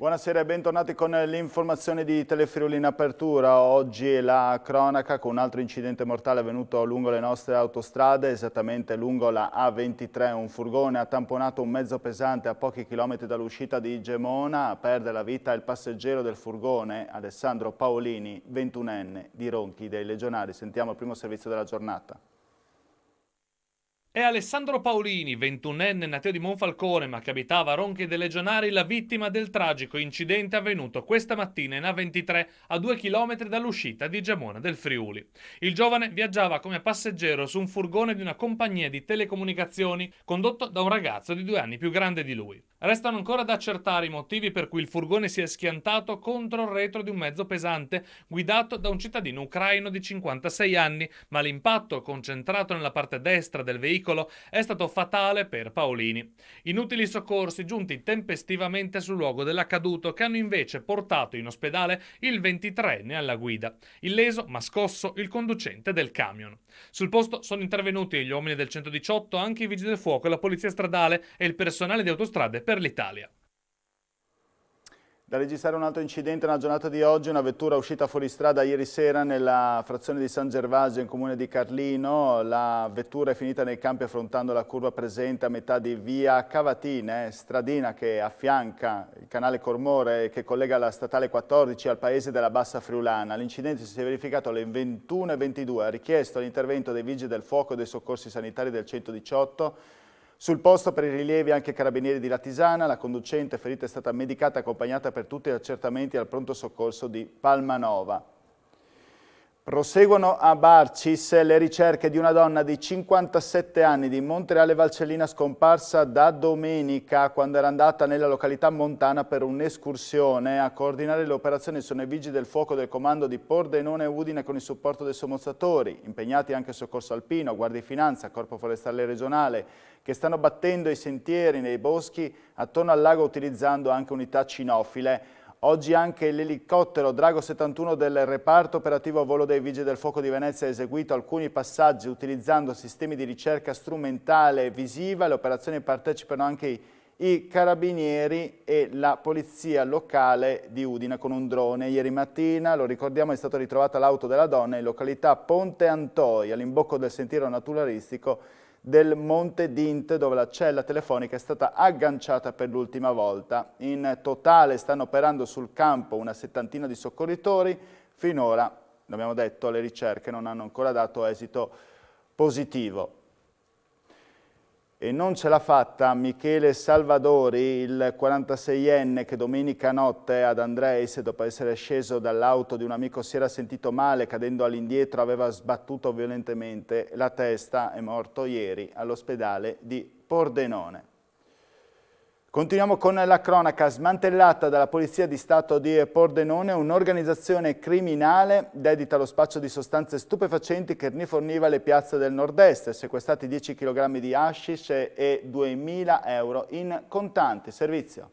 Buonasera e bentornati con l'informazione di Telefriuli in apertura. Oggi la cronaca con un altro incidente mortale avvenuto lungo le nostre autostrade, esattamente lungo la A23. Un furgone ha tamponato un mezzo pesante a pochi chilometri dall'uscita di Gemona. A perdere la vita il passeggero del furgone, Alessandro Paolini, 21enne, di Ronchi dei Legionari. Sentiamo il primo servizio della giornata. È Alessandro Paolini, 21enne nateo di Monfalcone ma che abitava a Ronchi dei Legionari, la vittima del tragico incidente avvenuto questa mattina in A23 a 2 km dall'uscita di Gemona del Friuli. Il giovane viaggiava come passeggero su un furgone di una compagnia di telecomunicazioni condotto da un ragazzo di 2 anni più grande di lui. Restano ancora da accertare i motivi per cui il furgone si è schiantato contro il retro di un mezzo pesante guidato da un cittadino ucraino di 56 anni, ma l'impatto concentrato nella parte destra del veicolo è stato fatale per Paolini. Inutili soccorsi giunti tempestivamente sul luogo dell'accaduto che hanno invece portato in ospedale il 23enne alla guida. Illeso ma scosso il conducente del camion. Sul posto sono intervenuti gli uomini del 118, anche i vigili del fuoco, la polizia stradale e il personale di autostrade per l'Italia. Da registrare un altro incidente nella giornata di oggi, una vettura uscita fuori strada ieri sera nella frazione di San Gervasio in comune di Carlino. La vettura è finita nei campi affrontando la curva presente a metà di via Cavatine, stradina che affianca il canale Cormore che collega la statale 14 al paese della Bassa Friulana. L'incidente si è verificato alle 21:22, ha richiesto l'intervento dei vigili del fuoco e dei soccorsi sanitari del 118. Sul posto per i rilievi anche carabinieri di Latisana, la conducente ferita è stata medicata e accompagnata per tutti gli accertamenti al pronto soccorso di Palmanova. Proseguono a Barcis le ricerche di una donna di 57 anni di Montereale Valcellina scomparsa da domenica quando era andata nella località montana per un'escursione. A coordinare le operazioni sono i vigili del fuoco del comando di Pordenone e Udine con il supporto dei sommozzatori, impegnati anche soccorso alpino, guardia di finanza, corpo forestale regionale, che stanno battendo i sentieri nei boschi attorno al lago utilizzando anche unità cinofile. Oggi anche l'elicottero Drago 71 del reparto operativo a volo dei Vigili del Fuoco di Venezia ha eseguito alcuni passaggi utilizzando sistemi di ricerca strumentale e visiva. Alle operazioni partecipano anche i carabinieri e la polizia locale di Udine con un drone. Ieri mattina, lo ricordiamo, è stata ritrovata l'auto della donna in località Ponte Antoi, all'imbocco del sentiero naturalistico del Monte Dint, dove la cella telefonica è stata agganciata per l'ultima volta. In totale stanno operando sul campo una settantina di soccorritori. Finora, l'abbiamo detto, le ricerche non hanno ancora dato esito positivo. E non ce l'ha fatta Michele Salvadori, il 46enne che domenica notte ad Andreis, dopo essere sceso dall'auto di un amico, si era sentito male, cadendo all'indietro aveva sbattuto violentemente la testa, è morto ieri all'ospedale di Pordenone. Continuiamo con la cronaca. Smantellata dalla Polizia di Stato di Pordenone un'organizzazione criminale dedita allo spaccio di sostanze stupefacenti che riforniva le piazze del nord-est. Sequestrati 10 kg di hashish e 2.000 euro in contanti. Servizio.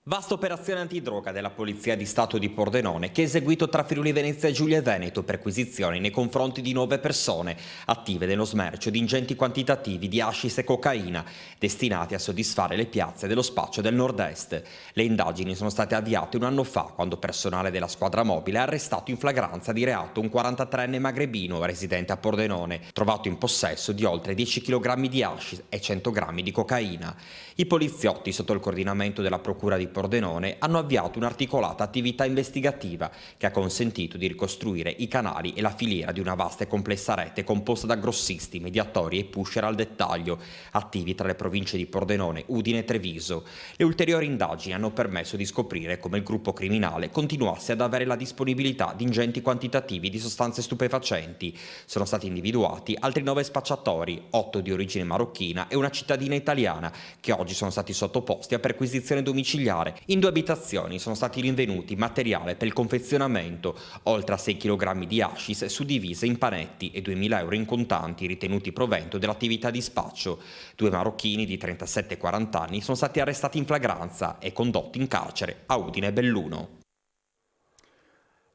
Vasta operazione antidroga della Polizia di Stato di Pordenone che ha eseguito tra Friuli Venezia e Giulia Veneto perquisizioni nei confronti di 9 persone attive nello smercio di ingenti quantitativi di hashish e cocaina destinati a soddisfare le piazze dello spaccio del nord-est. Le indagini sono state avviate un anno fa quando personale della squadra mobile ha arrestato in flagranza di reato un 43enne magrebino residente a Pordenone, trovato in possesso di oltre 10 kg di hashish e 100 grammi di cocaina. I poliziotti, sotto il coordinamento della Procura di Pordenone, hanno avviato un'articolata attività investigativa che ha consentito di ricostruire i canali e la filiera di una vasta e complessa rete composta da grossisti, mediatori e pusher al dettaglio, attivi tra le province di Pordenone, Udine e Treviso. Le ulteriori indagini hanno permesso di scoprire come il gruppo criminale continuasse ad avere la disponibilità di ingenti quantitativi di sostanze stupefacenti. Sono stati individuati altri 9 spacciatori, 8 di origine marocchina e una cittadina italiana, che oggi sono stati sottoposti a perquisizione domiciliare. In 2 abitazioni sono stati rinvenuti materiale per il confezionamento, oltre a 6 kg di hashish suddivise in panetti e 2.000 euro in contanti ritenuti provento dell'attività di spaccio. 2 marocchini di 37 e 40 anni sono stati arrestati in flagranza e condotti in carcere a Udine e Belluno.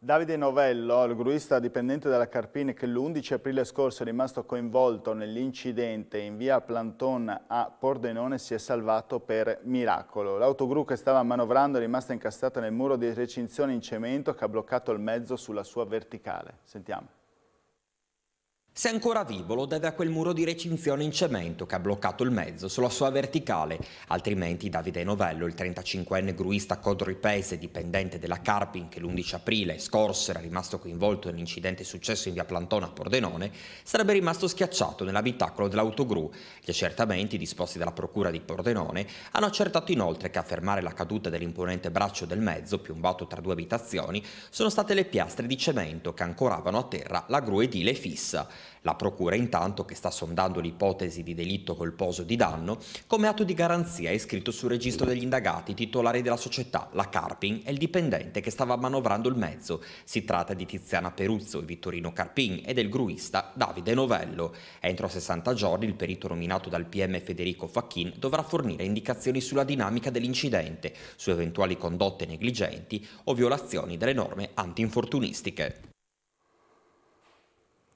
Davide Novello, il gruista dipendente della Carpin che l'11 aprile scorso è rimasto coinvolto nell'incidente in via Planton a Pordenone, si è salvato per miracolo. L'autogru che stava manovrando è rimasta incastrata nel muro di recinzione in cemento che ha bloccato il mezzo sulla sua verticale. Sentiamo. Se è ancora vivo lo deve a quel muro di recinzione in cemento che ha bloccato il mezzo sulla sua verticale, altrimenti Davide Novello, il 35enne gruista codripese dipendente della Carpin che l'11 aprile scorso era rimasto coinvolto nell'incidente successo in via Plantona a Pordenone, sarebbe rimasto schiacciato nell'abitacolo dell'autogru. Gli accertamenti disposti dalla procura di Pordenone hanno accertato inoltre che a fermare la caduta dell'imponente braccio del mezzo, piombato tra due abitazioni, sono state le piastre di cemento che ancoravano a terra la gru edile fissa. La procura intanto, che sta sondando l'ipotesi di delitto colposo di danno, come atto di garanzia è iscritto sul registro degli indagati titolari della società, la Carpin, e il dipendente che stava manovrando il mezzo. Si tratta di Tiziana Peruzzo e Vittorino Carpin e del gruista Davide Novello. Entro 60 giorni il perito nominato dal PM Federico Facchin dovrà fornire indicazioni sulla dinamica dell'incidente, su eventuali condotte negligenti o violazioni delle norme antinfortunistiche.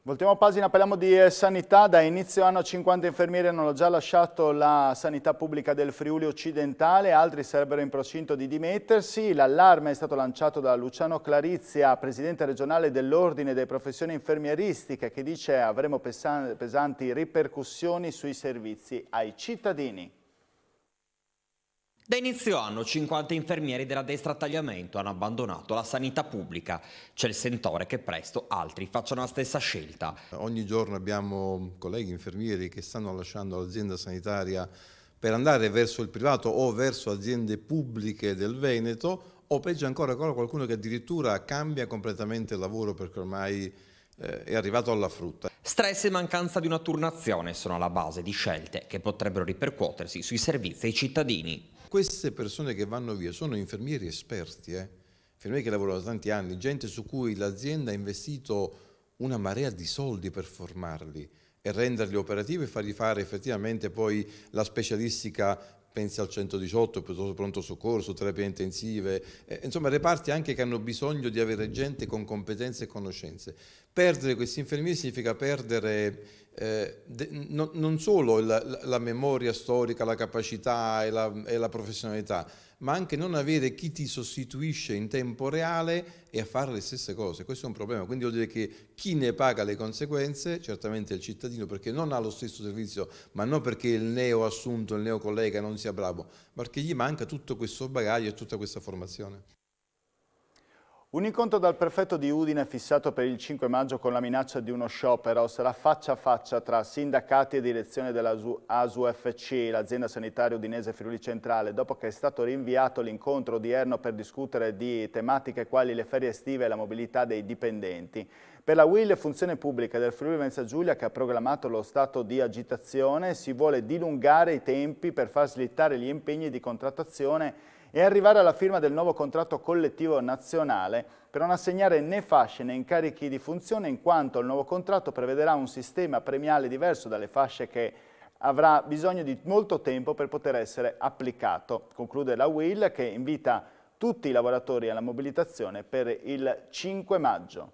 Voltiamo pagina, parliamo di sanità. Da inizio anno 50 infermieri hanno già lasciato la sanità pubblica del Friuli occidentale, altri sarebbero in procinto di dimettersi. L'allarme è stato lanciato da Luciano Clarizia, presidente regionale dell'Ordine delle Professioni Infermieristiche, che dice avremo pesanti ripercussioni sui servizi ai cittadini. Da inizio anno 50 infermieri della destra a tagliamento hanno abbandonato la sanità pubblica. C'è il sentore che presto altri facciano la stessa scelta. Ogni giorno abbiamo colleghi infermieri che stanno lasciando l'azienda sanitaria per andare verso il privato o verso aziende pubbliche del Veneto, o peggio ancora qualcuno che addirittura cambia completamente il lavoro perché ormai è arrivato alla frutta. Stress e mancanza di una turnazione sono alla base di scelte che potrebbero ripercuotersi sui servizi ai cittadini. Queste persone che vanno via sono infermieri esperti, infermieri che lavorano da tanti anni, gente su cui l'azienda ha investito una marea di soldi per formarli e renderli operativi e fargli fare effettivamente poi la specialistica, pensi al 118, pronto soccorso, terapie intensive, insomma reparti anche che hanno bisogno di avere gente con competenze e conoscenze. Perdere questi infermieri significa perdere non solo la memoria storica, la capacità e la professionalità, ma anche non avere chi ti sostituisce in tempo reale e a fare le stesse cose. Questo è un problema, quindi vuol dire che chi ne paga le conseguenze, certamente è il cittadino, perché non ha lo stesso servizio, ma non perché il neo assunto, il neo collega non sia bravo, ma perché gli manca tutto questo bagaglio e tutta questa formazione. Un incontro dal prefetto di Udine fissato per il 5 maggio con la minaccia di uno sciopero sarà faccia a faccia tra sindacati e direzione della ASUFC, l'azienda sanitaria udinese Friuli Centrale, dopo che è stato rinviato l'incontro odierno per discutere di tematiche quali le ferie estive e la mobilità dei dipendenti. Per la UIL Funzione Pubblica del Friuli Venezia Giulia, che ha proclamato lo stato di agitazione, si vuole dilungare i tempi per far slittare gli impegni di contrattazione e arrivare alla firma del nuovo contratto collettivo nazionale per non assegnare né fasce né incarichi di funzione, in quanto il nuovo contratto prevederà un sistema premiale diverso dalle fasce che avrà bisogno di molto tempo per poter essere applicato. Conclude la UIL, che invita tutti i lavoratori alla mobilitazione per il 5 maggio.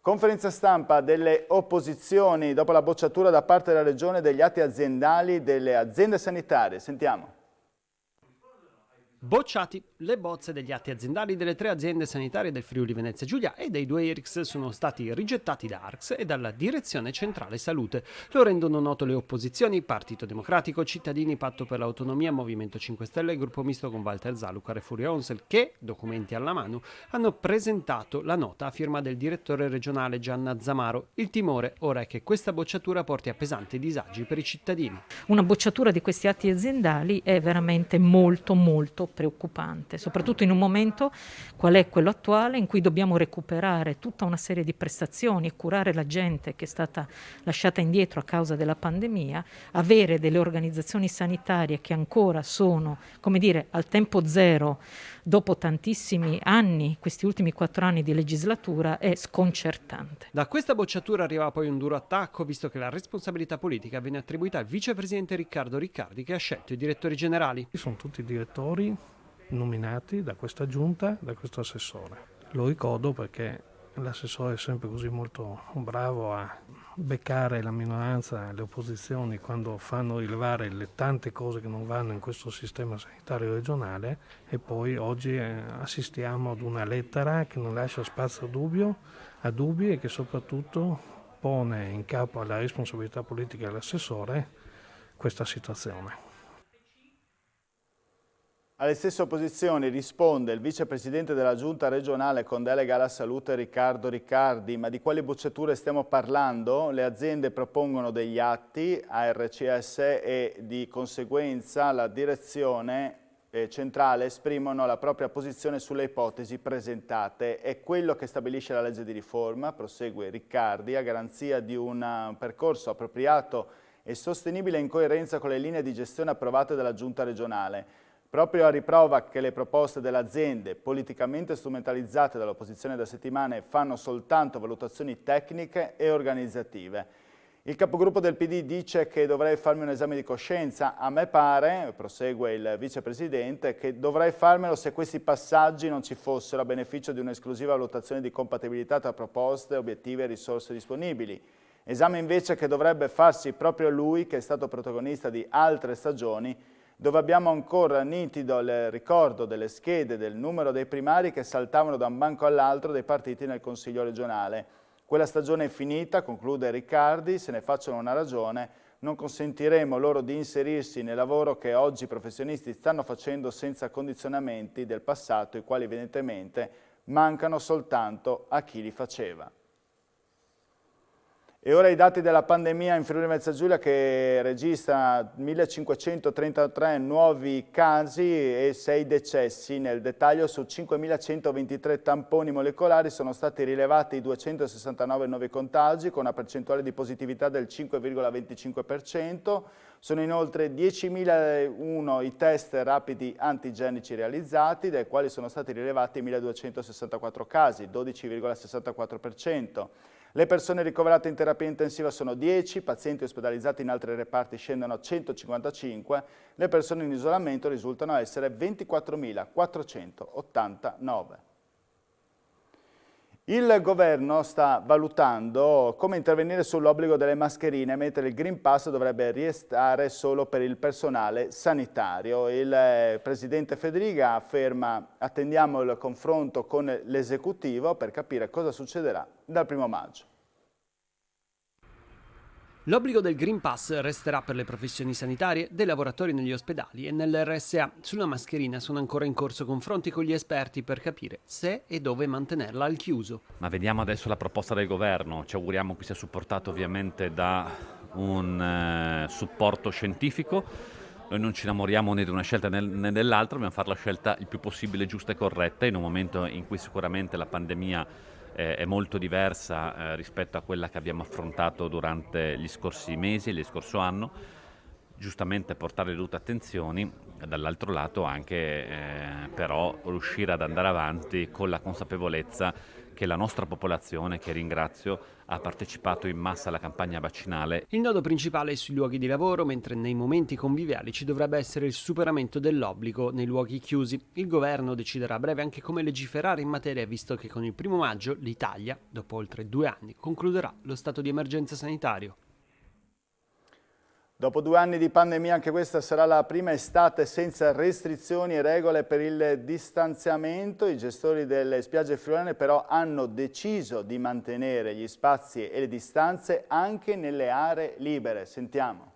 Conferenza stampa delle opposizioni dopo la bocciatura da parte della Regione degli atti aziendali delle aziende sanitarie. Sentiamo. Bocciati. Le bozze degli atti aziendali delle 3 aziende sanitarie del Friuli Venezia Giulia e dei 2 IRCS sono stati rigettati da ARCS e dalla Direzione Centrale Salute. Lo rendono noto le opposizioni, Partito Democratico, Cittadini, Patto per l'Autonomia, Movimento 5 Stelle e Gruppo Misto con Walter Zalucar e Furia Onsel, che, documenti alla mano, hanno presentato la nota a firma del direttore regionale Gianna Zamaro. Il timore ora è che questa bocciatura porti a pesanti disagi per i cittadini. Una bocciatura di questi atti aziendali è veramente molto preoccupante, soprattutto in un momento qual è quello attuale in cui dobbiamo recuperare tutta una serie di prestazioni e curare la gente che è stata lasciata indietro a causa della pandemia, avere delle organizzazioni sanitarie che ancora sono, come dire, al tempo zero dopo tantissimi anni, questi ultimi 4 anni di legislatura, è sconcertante. Da questa bocciatura arriva poi un duro attacco, visto che la responsabilità politica viene attribuita al vicepresidente Riccardo Riccardi, che ha scelto i direttori generali. Sono tutti direttori nominati da questa giunta, da questo assessore. Lo ricordo perché l'assessore è sempre così molto bravo a beccare la minoranza e le opposizioni quando fanno rilevare le tante cose che non vanno in questo sistema sanitario regionale, e poi oggi assistiamo ad una lettera che non lascia spazio a dubbi e che soprattutto pone in capo alla responsabilità politica dell'assessore questa situazione. Alle stesse opposizioni risponde il vicepresidente della Giunta regionale con delega alla salute Riccardo Riccardi. Ma di quali bocciature stiamo parlando? Le aziende propongono degli atti a RCS e di conseguenza la direzione centrale esprimono la propria posizione sulle ipotesi presentate. È quello che stabilisce la legge di riforma, prosegue Riccardi, a garanzia di un percorso appropriato e sostenibile in coerenza con le linee di gestione approvate dalla Giunta regionale. Proprio a riprova che le proposte delle aziende, politicamente strumentalizzate dall'opposizione da settimane, fanno soltanto valutazioni tecniche e organizzative. Il capogruppo del PD dice che dovrei farmi un esame di coscienza. A me pare, prosegue il vicepresidente, che dovrei farmelo se questi passaggi non ci fossero a beneficio di un'esclusiva valutazione di compatibilità tra proposte, obiettivi e risorse disponibili. Esame invece che dovrebbe farsi proprio lui, che è stato protagonista di altre stagioni, dove abbiamo ancora nitido il ricordo delle schede, del numero dei primari che saltavano da un banco all'altro dei partiti nel Consiglio regionale. Quella stagione è finita, conclude Riccardi, se ne facciano una ragione, non consentiremo loro di inserirsi nel lavoro che oggi i professionisti stanno facendo senza condizionamenti del passato, i quali evidentemente mancano soltanto a chi li faceva. E ora i dati della pandemia in Friuli Venezia Giulia, che registra 1533 nuovi casi e 6 decessi. Nel dettaglio, su 5.123 tamponi molecolari sono stati rilevati 269 nuovi contagi con una percentuale di positività del 5,25%. Sono inoltre 10.001 i test rapidi antigenici realizzati, dai quali sono stati rilevati 1.264 casi, 12,64%. Le persone ricoverate in terapia intensiva sono 10, pazienti ospedalizzati in altri reparti scendono a 155, le persone in isolamento risultano essere 24.489. Il governo sta valutando come intervenire sull'obbligo delle mascherine, mentre il Green Pass dovrebbe restare solo per il personale sanitario. Il presidente Federica afferma: attendiamo il confronto con l'esecutivo per capire cosa succederà dal 1° maggio. L'obbligo del Green Pass resterà per le professioni sanitarie, dei lavoratori negli ospedali e nell'RSA. Sulla mascherina sono ancora in corso confronti con gli esperti per capire se e dove mantenerla al chiuso. Ma vediamo adesso la proposta del governo, ci auguriamo che sia supportato ovviamente da un supporto scientifico. Noi non ci innamoriamo né di una scelta né dell'altra, dobbiamo fare la scelta il più possibile giusta e corretta in un momento in cui sicuramente la pandemia è molto diversa rispetto a quella che abbiamo affrontato durante gli scorsi mesi e lo scorso anno. Giustamente portare le dovute attenzioni, dall'altro lato anche però riuscire ad andare avanti con la consapevolezza che la nostra popolazione, che ringrazio, ha partecipato in massa alla campagna vaccinale. Il nodo principale è sui luoghi di lavoro, mentre nei momenti conviviali ci dovrebbe essere il superamento dell'obbligo nei luoghi chiusi. Il governo deciderà a breve anche come legiferare in materia, visto che con il 1° maggio l'Italia, dopo oltre 2 anni, concluderà lo stato di emergenza sanitario. Dopo 2 anni di pandemia, anche questa sarà la prima estate senza restrizioni e regole per il distanziamento. I gestori delle spiagge friulane però hanno deciso di mantenere gli spazi e le distanze anche nelle aree libere. Sentiamo.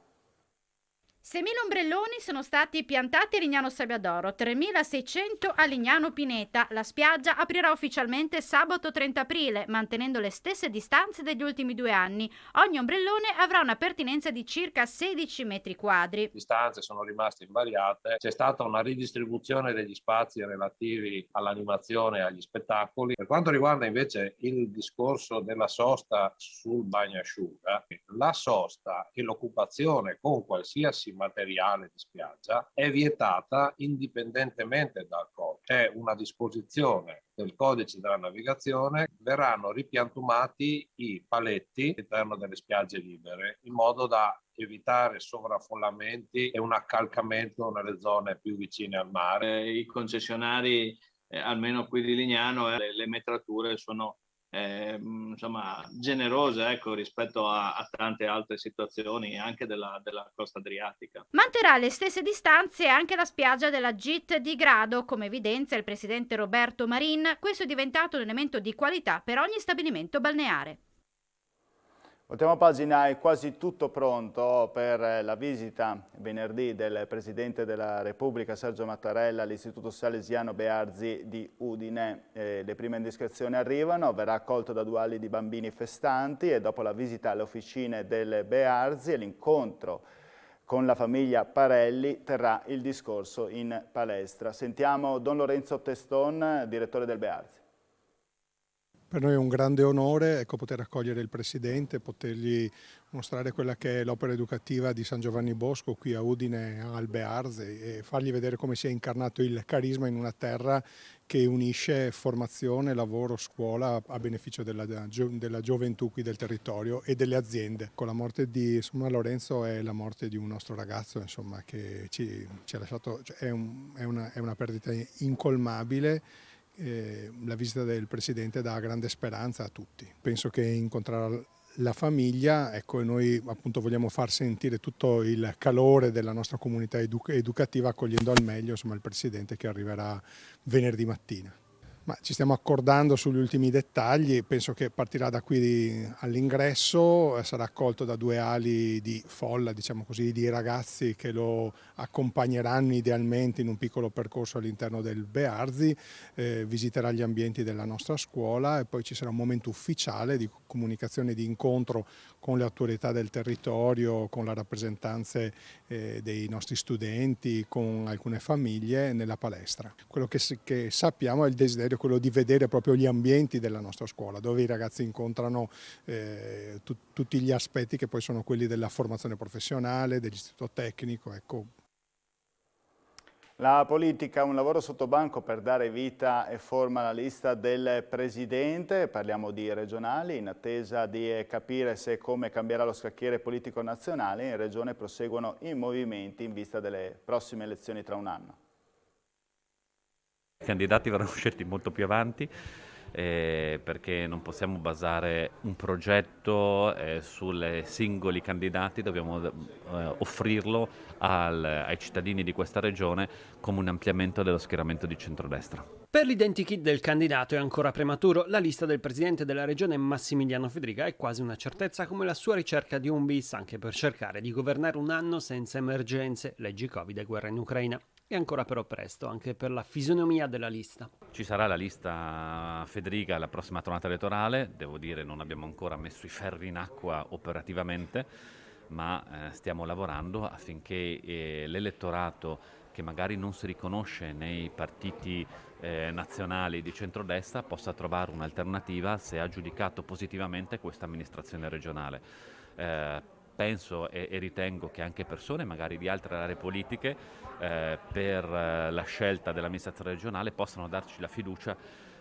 6.000 ombrelloni sono stati piantati a Lignano Sabbiadoro, 3.600 a Lignano Pineta. La spiaggia aprirà ufficialmente sabato 30 aprile, mantenendo le stesse distanze degli ultimi 2 anni. Ogni ombrellone avrà una pertinenza di circa 16 metri quadri. Le distanze sono rimaste invariate, c'è stata una ridistribuzione degli spazi relativi all'animazione e agli spettacoli. Per quanto riguarda invece il discorso della sosta sul bagnasciuga, la sosta e l'occupazione con qualsiasi materiale di spiaggia è vietata indipendentemente dal codice. C'è una disposizione del codice della navigazione, verranno ripiantumati i paletti all'interno delle spiagge libere in modo da evitare sovraffollamenti e un accalcamento nelle zone più vicine al mare. I concessionari almeno qui di Lignano le metrature sono generose, ecco, rispetto a tante altre situazioni anche della costa adriatica. Manterrà le stesse distanze anche la spiaggia della GIT di Grado, come evidenzia il presidente Roberto Marin. Questo è diventato un elemento di qualità per ogni stabilimento balneare. Voltiamo pagina, è quasi tutto pronto per la visita venerdì del Presidente della Repubblica Sergio Mattarella all'Istituto Salesiano Bearzi di Udine. Le prime indiscrezioni arrivano, verrà accolto da 2 ali di bambini festanti e dopo la visita alle officine del Bearzi e l'incontro con la famiglia Parelli terrà il discorso in palestra. Sentiamo Don Lorenzo Teston, direttore del Bearzi. Per noi è un grande onore poter accogliere il Presidente, potergli mostrare quella che è l'opera educativa di San Giovanni Bosco qui a Udine al Bearzi e fargli vedere come si è incarnato il carisma in una terra che unisce formazione, lavoro, scuola a beneficio della gioventù qui del territorio e delle aziende. Con la morte di Lorenzo è la morte di un nostro ragazzo che ci ha lasciato, è una perdita incolmabile. La visita del Presidente dà grande speranza a tutti. Penso che incontrerà la famiglia, e noi appunto vogliamo far sentire tutto il calore della nostra comunità educativa accogliendo al meglio il Presidente che arriverà venerdì mattina. Ma ci stiamo accordando sugli ultimi dettagli, penso che partirà da qui all'ingresso, sarà accolto da 2 ali di folla, diciamo così, di ragazzi che lo accompagneranno idealmente in un piccolo percorso all'interno del Bearzi, visiterà gli ambienti della nostra scuola e poi ci sarà un momento ufficiale di comunicazione, di incontro con le autorità del territorio, con le rappresentanze dei nostri studenti, con alcune famiglie nella palestra. Quello che sappiamo è il desiderio quello di vedere proprio gli ambienti della nostra scuola, dove i ragazzi incontrano tutti gli aspetti che poi sono quelli della formazione professionale, dell'istituto tecnico. La politica, un lavoro sottobanco per dare vita e forma alla lista del Presidente, parliamo di regionali, in attesa di capire se e come cambierà lo scacchiere politico nazionale, in Regione proseguono i movimenti in vista delle prossime elezioni tra un anno. I candidati verranno scelti molto più avanti perché non possiamo basare un progetto sulle singoli candidati, dobbiamo offrirlo ai cittadini di questa regione come un ampliamento dello schieramento di centrodestra. Per l'identikit del candidato è ancora prematuro, la lista del presidente della regione Massimiliano Fedriga è quasi una certezza come la sua ricerca di un bis anche per cercare di governare un anno senza emergenze, leggi Covid e guerra in Ucraina. È ancora però presto anche per la fisionomia della lista. Ci sarà la lista Fedriga alla prossima tornata elettorale, devo dire non abbiamo ancora messo i ferri in acqua operativamente, ma stiamo lavorando affinché l'elettorato che magari non si riconosce nei partiti nazionali di centrodestra possa trovare un'alternativa se ha giudicato positivamente questa amministrazione regionale. Penso e ritengo che anche persone magari di altre aree politiche per la scelta dell'amministrazione regionale possano darci la fiducia,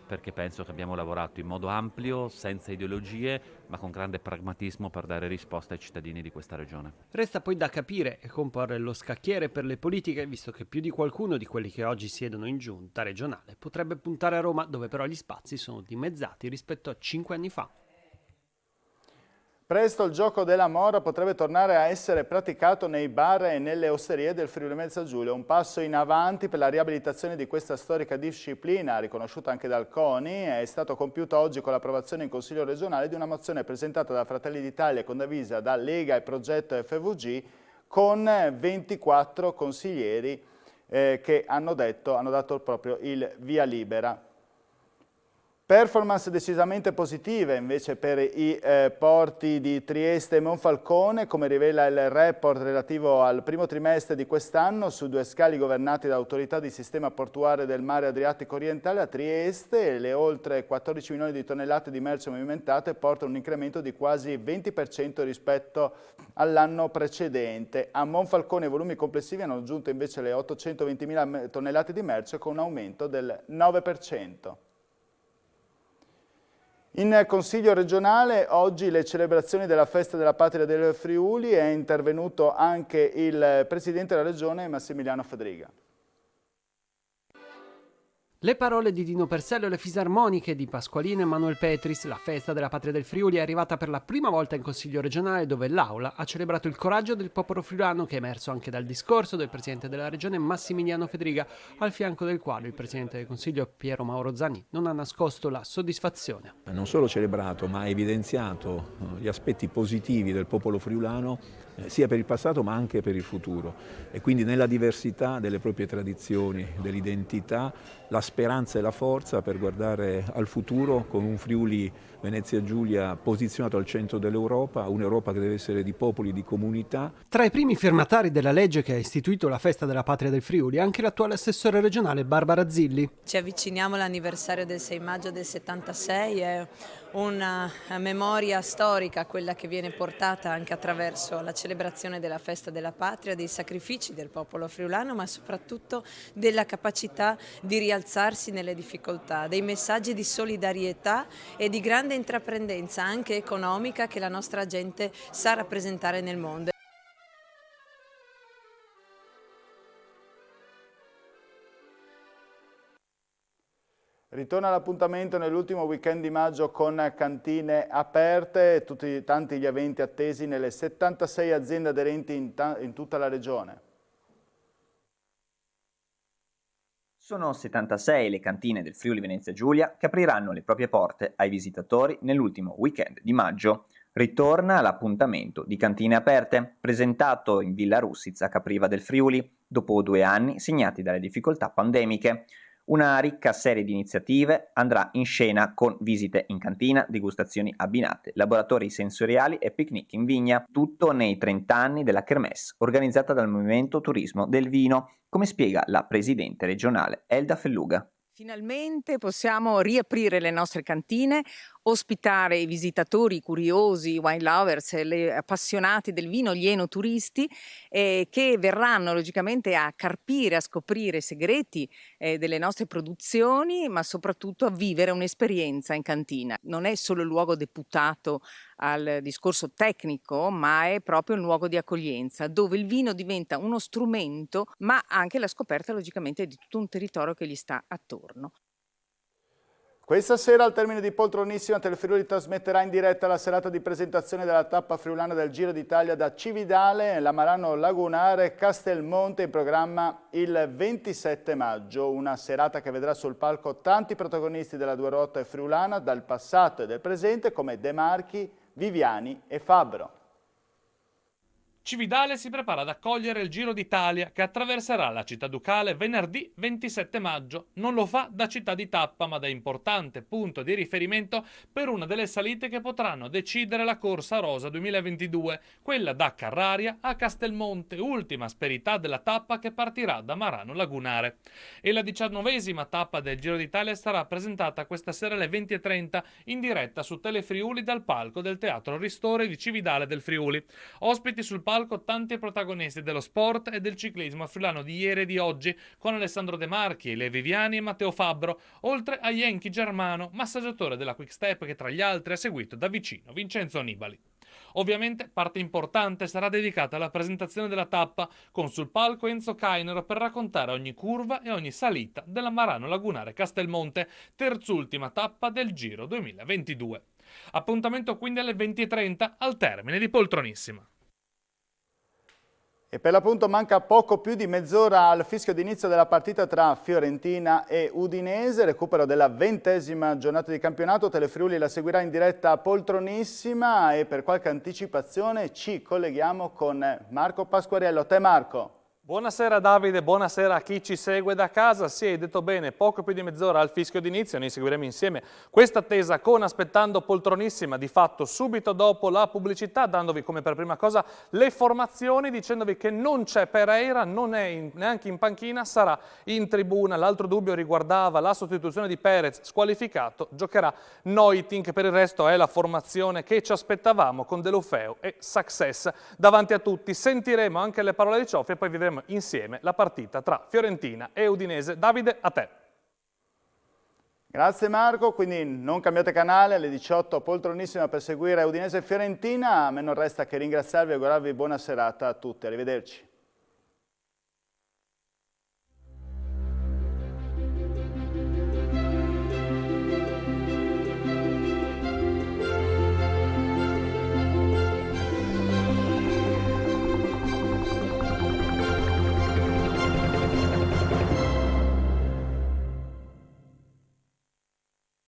perché penso che abbiamo lavorato in modo ampio, senza ideologie, ma con grande pragmatismo per dare risposta ai cittadini di questa regione. Resta poi da capire e comporre lo scacchiere per le politiche, visto che più di qualcuno di quelli che oggi siedono in giunta regionale potrebbe puntare a Roma, dove però gli spazi sono dimezzati rispetto a 5 anni fa. Presto il gioco della mora potrebbe tornare a essere praticato nei bar e nelle osterie del Friuli Venezia Giulia, un passo in avanti per la riabilitazione di questa storica disciplina, riconosciuta anche dal CONI, è stato compiuto oggi con l'approvazione in Consiglio regionale di una mozione presentata da Fratelli d'Italia e condivisa da Lega e Progetto FVG con 24 consiglieri che hanno dato proprio il via libera. Performance decisamente positive invece per i porti di Trieste e Monfalcone, come rivela il report relativo al primo trimestre di quest'anno su 2 scali governati da autorità di sistema portuale del mare Adriatico orientale. A Trieste le oltre 14 milioni di tonnellate di merci movimentate portano un incremento di quasi 20% rispetto all'anno precedente. A Monfalcone i volumi complessivi hanno raggiunto invece le 820.000 tonnellate di merce con un aumento del 9%. In Consiglio regionale oggi le celebrazioni della Festa della Patria del Friuli, è intervenuto anche il Presidente della Regione Massimiliano Fedriga. Le parole di Dino Persello e le fisarmoniche di Pasqualino e Manuel Petris. La festa della patria del Friuli è arrivata per la prima volta in Consiglio regionale, dove l'Aula ha celebrato il coraggio del popolo friulano, che è emerso anche dal discorso del presidente della regione Massimiliano Fedriga, al fianco del quale il presidente del Consiglio Piero Mauro Zani non ha nascosto la soddisfazione. Non solo celebrato, ma ha evidenziato gli aspetti positivi del popolo friulano, sia per il passato ma anche per il futuro, e quindi nella diversità delle proprie tradizioni, dell'identità, la speranza e la forza per guardare al futuro con un Friuli Venezia Giulia posizionato al centro dell'Europa, un'Europa che deve essere di popoli, di comunità. Tra i primi firmatari della legge che ha istituito la festa della patria del Friuli anche l'attuale assessore regionale Barbara Zilli. Ci avviciniamo all'anniversario del 6 maggio del 76, è una memoria storica quella che viene portata anche attraverso la celebrazione della festa della patria, dei sacrifici del popolo friulano, ma soprattutto della capacità di rialzarsi nelle difficoltà, dei messaggi di solidarietà e di grande intraprendenza anche economica che la nostra gente sa rappresentare nel mondo. Ritorna l'appuntamento nell'ultimo weekend di maggio con cantine aperte e tanti gli eventi attesi nelle 76 aziende aderenti in tutta la regione. Sono 76 le cantine del Friuli Venezia Giulia che apriranno le proprie porte ai visitatori nell'ultimo weekend di maggio. Ritorna l'appuntamento di Cantine Aperte, presentato in Villa Russitz a Capriva del Friuli, dopo 2 anni segnati dalle difficoltà pandemiche. Una ricca serie di iniziative andrà in scena con visite in cantina, degustazioni abbinate, laboratori sensoriali e picnic in vigna, tutto nei 30 anni della Kermesse organizzata dal Movimento Turismo del Vino, come spiega la presidente regionale Elda Felluga. Finalmente possiamo riaprire le nostre cantine, ospitare i visitatori, i curiosi, i wine lovers, gli appassionati del vino, gli enoturisti che verranno logicamente a carpire, a scoprire i segreti delle nostre produzioni, ma soprattutto a vivere un'esperienza in cantina. Non è solo il luogo deputato al discorso tecnico, ma è proprio un luogo di accoglienza, dove il vino diventa uno strumento, ma anche la scoperta logicamente di tutto un territorio che gli sta attorno. Questa sera al termine di Poltronissima Telefriuli trasmetterà in diretta la serata di presentazione della tappa friulana del Giro d'Italia da Cividale, Lamarano Lagunare, Castelmonte, in programma il 27 maggio. Una serata che vedrà sul palco tanti protagonisti della due rotte friulana dal passato e del presente come De Marchi, Viviani e Fabbro. Cividale si prepara ad accogliere il Giro d'Italia che attraverserà la città ducale venerdì 27 maggio. Non lo fa da città di tappa, ma da importante punto di riferimento per una delle salite che potranno decidere la Corsa Rosa 2022, quella da Carraria a Castelmonte, ultima asperità della tappa che partirà da Marano Lagunare. E la 19ª tappa del Giro d'Italia sarà presentata questa sera alle 20:30 in diretta su Telefriuli dal palco del Teatro Ristore di Cividale del Friuli. Ospiti sul palco tanti protagonisti dello sport e del ciclismo friulano di ieri e di oggi, con Alessandro De Marchi, Le Viviani e Matteo Fabbro, oltre a Yankee Germano, massaggiatore della Quick Step, che tra gli altri ha seguito da vicino Vincenzo Nibali. Ovviamente parte importante sarà dedicata alla presentazione della tappa, con sul palco Enzo Cainero per raccontare ogni curva e ogni salita della Marano Lagunare Castelmonte, terzultima tappa del Giro 2022. Appuntamento quindi alle 20:30 al termine di Poltronissima. E per l'appunto manca poco più di mezz'ora al fischio d'inizio della partita tra Fiorentina e Udinese, recupero della 20ª giornata di campionato. Telefriuli la seguirà in diretta a Poltronissima e per qualche anticipazione ci colleghiamo con Marco Pasquariello. A te Marco. Buonasera Davide, buonasera a chi ci segue da casa. Sì, hai detto bene, poco più di mezz'ora al fischio d'inizio, noi seguiremo insieme questa attesa con Aspettando Poltronissima, di fatto subito dopo la pubblicità, dandovi come per prima cosa le formazioni, dicendovi che non c'è Pereira, non è neanche in panchina, sarà in tribuna. L'altro dubbio riguardava la sostituzione di Perez, squalificato, giocherà Neuting. Per il resto è la formazione che ci aspettavamo, con Deulofeu e Success davanti a tutti. Sentiremo anche le parole di Cioffi e poi vivremo insieme la partita tra Fiorentina e Udinese. Davide, a te. Grazie Marco, quindi non cambiate canale, alle 18 Poltronissima per seguire Udinese e Fiorentina. A me non resta che ringraziarvi e augurarvi buona serata a tutti. Arrivederci.